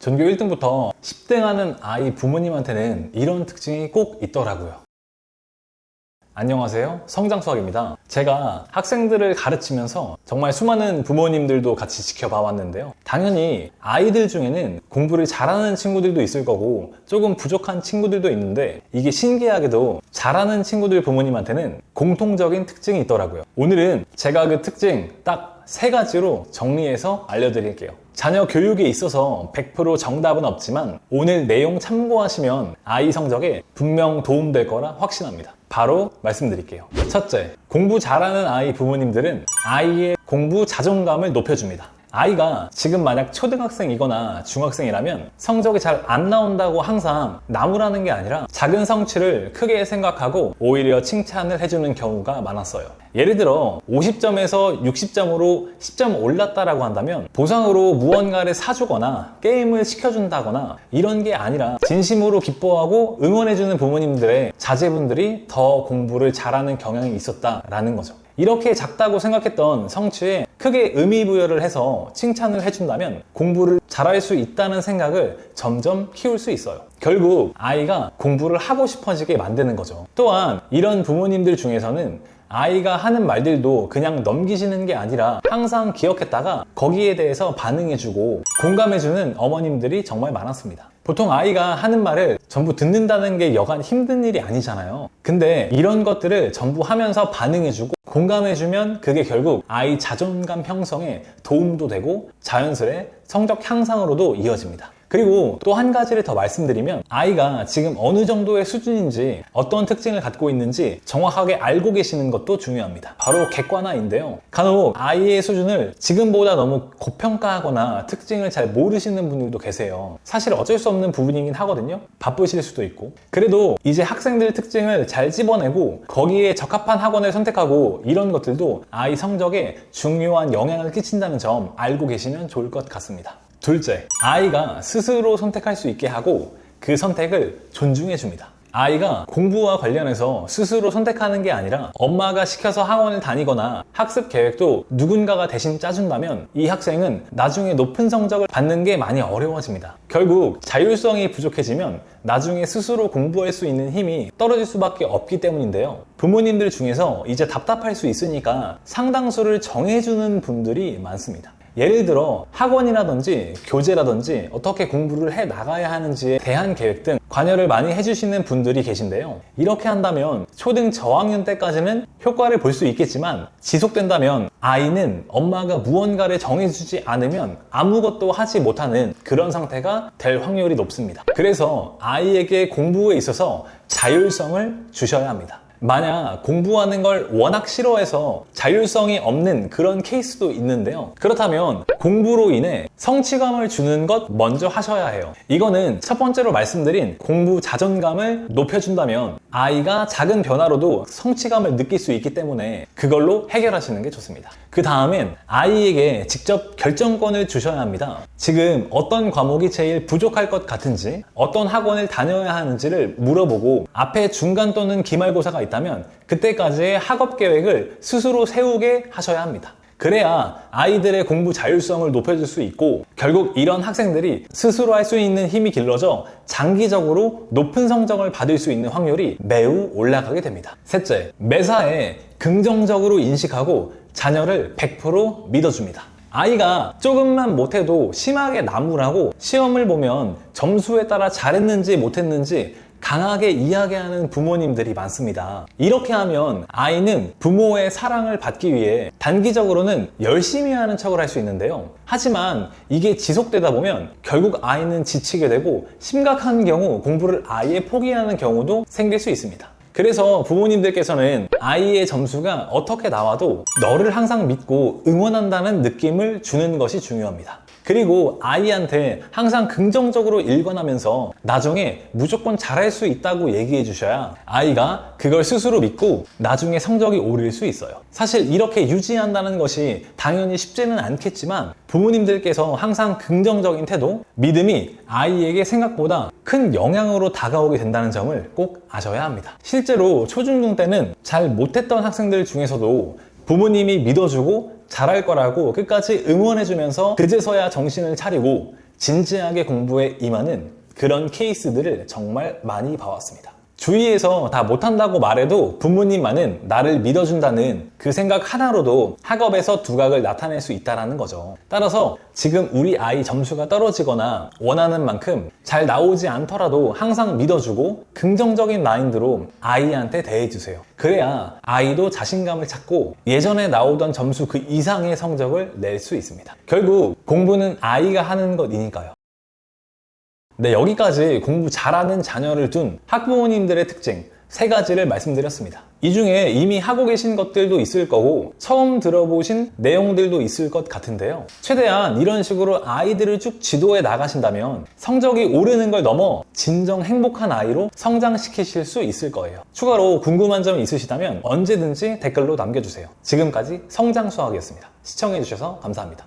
전교 1등부터 10등 하는 아이 부모님한테는 이런 특징이 꼭 있더라고요. 안녕하세요, 성장수학입니다. 제가 학생들을 가르치면서 정말 수많은 부모님들도 같이 지켜봐 왔는데요. 당연히 아이들 중에는 공부를 잘하는 친구들도 있을 거고 조금 부족한 친구들도 있는데, 이게 신기하게도 잘하는 친구들 부모님한테는 공통적인 특징이 있더라고요. 오늘은 제가 그 특징 딱 3가지로 정리해서 알려드릴게요. 자녀 교육에 있어서 100% 정답은 없지만 오늘 내용 참고하시면 아이 성적에 분명 도움될 거라 확신합니다. 바로 말씀드릴게요. 첫째, 공부 잘하는 아이 부모님들은 아이의 공부 자존감을 높여줍니다. 아이가 지금 만약 초등학생이거나 중학생이라면 성적이 잘 안 나온다고 항상 나무라는 게 아니라 작은 성취를 크게 생각하고 오히려 칭찬을 해주는 경우가 많았어요. 예를 들어 50점에서 60점으로 10점 올랐다라고 한다면 보상으로 무언가를 사주거나 게임을 시켜준다거나 이런 게 아니라 진심으로 기뻐하고 응원해주는 부모님들의 자제분들이 더 공부를 잘하는 경향이 있었다라는 거죠. 이렇게 작다고 생각했던 성취에 크게 의미부여를 해서 칭찬을 해준다면 공부를 잘할 수 있다는 생각을 점점 키울 수 있어요. 결국 아이가 공부를 하고 싶어지게 만드는 거죠. 또한 이런 부모님들 중에서는 아이가 하는 말들도 그냥 넘기시는 게 아니라 항상 기억했다가 거기에 대해서 반응해주고 공감해주는 어머님들이 정말 많았습니다. 보통 아이가 하는 말을 전부 듣는다는 게 여간 힘든 일이 아니잖아요. 근데 이런 것들을 전부 하면서 반응해주고 공감해주면 그게 결국 아이 자존감 형성에 도움도 되고 자연스레 성적 향상으로도 이어집니다. 그리고 또 한 가지를 더 말씀드리면, 아이가 지금 어느 정도의 수준인지 어떤 특징을 갖고 있는지 정확하게 알고 계시는 것도 중요합니다. 바로 객관화인데요. 간혹 아이의 수준을 지금보다 너무 고평가하거나 특징을 잘 모르시는 분들도 계세요. 사실 어쩔 수 없는 부분이긴 하거든요. 바쁘실 수도 있고. 그래도 이제 학생들 특징을 잘 집어내고 거기에 적합한 학원을 선택하고 이런 것들도 아이 성적에 중요한 영향을 끼친다는 점 알고 계시면 좋을 것 같습니다. 둘째, 아이가 스스로 선택할 수 있게 하고 그 선택을 존중해 줍니다. 아이가 공부와 관련해서 스스로 선택하는 게 아니라 엄마가 시켜서 학원을 다니거나 학습 계획도 누군가가 대신 짜준다면 이 학생은 나중에 높은 성적을 받는 게 많이 어려워집니다. 결국 자율성이 부족해지면 나중에 스스로 공부할 수 있는 힘이 떨어질 수밖에 없기 때문인데요. 부모님들 중에서 이제 답답할 수 있으니까 상당수를 정해주는 분들이 많습니다. 예를 들어 학원이라든지 교재라든지 어떻게 공부를 해 나가야 하는지에 대한 계획 등 관여를 많이 해주시는 분들이 계신데요. 이렇게 한다면 초등 저학년 때까지는 효과를 볼 수 있겠지만 지속된다면 아이는 엄마가 무언가를 정해주지 않으면 아무것도 하지 못하는 그런 상태가 될 확률이 높습니다. 그래서 아이에게 공부에 있어서 자율성을 주셔야 합니다. 만약 공부하는 걸 워낙 싫어해서 자율성이 없는 그런 케이스도 있는데요. 그렇다면 공부로 인해 성취감을 주는 것 먼저 하셔야 해요. 이거는 첫 번째로 말씀드린 공부 자존감을 높여준다면 아이가 작은 변화로도 성취감을 느낄 수 있기 때문에 그걸로 해결하시는 게 좋습니다. 그 다음엔 아이에게 직접 결정권을 주셔야 합니다. 지금 어떤 과목이 제일 부족할 것 같은지, 어떤 학원을 다녀야 하는지를 물어보고 앞에 중간 또는 기말고사가 있다면 그때까지의 학업 계획을 스스로 세우게 하셔야 합니다. 그래야 아이들의 공부 자율성을 높여줄 수 있고 결국 이런 학생들이 스스로 할 수 있는 힘이 길러져 장기적으로 높은 성적을 받을 수 있는 확률이 매우 올라가게 됩니다. 셋째, 매사에 긍정적으로 인식하고 자녀를 100% 믿어줍니다. 아이가 조금만 못해도 심하게 나무라고 시험을 보면 점수에 따라 잘했는지 못했는지 강하게 이야기하는 부모님들이 많습니다. 이렇게 하면 아이는 부모의 사랑을 받기 위해 단기적으로는 열심히 하는 척을 할 수 있는데요. 하지만 이게 지속되다 보면 결국 아이는 지치게 되고 심각한 경우 공부를 아예 포기하는 경우도 생길 수 있습니다. 그래서 부모님들께서는 아이의 점수가 어떻게 나와도 너를 항상 믿고 응원한다는 느낌을 주는 것이 중요합니다. 그리고 아이한테 항상 긍정적으로 일관하면서 나중에 무조건 잘할 수 있다고 얘기해 주셔야 아이가 그걸 스스로 믿고 나중에 성적이 오를 수 있어요. 사실 이렇게 유지한다는 것이 당연히 쉽지는 않겠지만 부모님들께서 항상 긍정적인 태도, 믿음이 아이에게 생각보다 큰 영향으로 다가오게 된다는 점을 꼭 아셔야 합니다. 실제로 초중등 때는 잘 못했던 학생들 중에서도 부모님이 믿어주고 잘할 거라고 끝까지 응원해주면서 그제서야 정신을 차리고 진지하게 공부에 임하는 그런 케이스들을 정말 많이 봐왔습니다. 주위에서 다 못한다고 말해도 부모님만은 나를 믿어준다는 그 생각 하나로도 학업에서 두각을 나타낼 수 있다는 거죠. 따라서 지금 우리 아이 점수가 떨어지거나 원하는 만큼 잘 나오지 않더라도 항상 믿어주고 긍정적인 마인드로 아이한테 대해주세요. 그래야 아이도 자신감을 찾고 예전에 나오던 점수 그 이상의 성적을 낼 수 있습니다. 결국 공부는 아이가 하는 것이니까요. 네, 여기까지 공부 잘하는 자녀를 둔 학부모님들의 특징 3가지를 말씀드렸습니다. 이 중에 이미 하고 계신 것들도 있을 거고 처음 들어보신 내용들도 있을 것 같은데요. 최대한 이런 식으로 아이들을 쭉 지도해 나가신다면 성적이 오르는 걸 넘어 진정 행복한 아이로 성장시키실 수 있을 거예요. 추가로 궁금한 점이 있으시다면 언제든지 댓글로 남겨주세요. 지금까지 성장수학이었습니다. 시청해주셔서 감사합니다.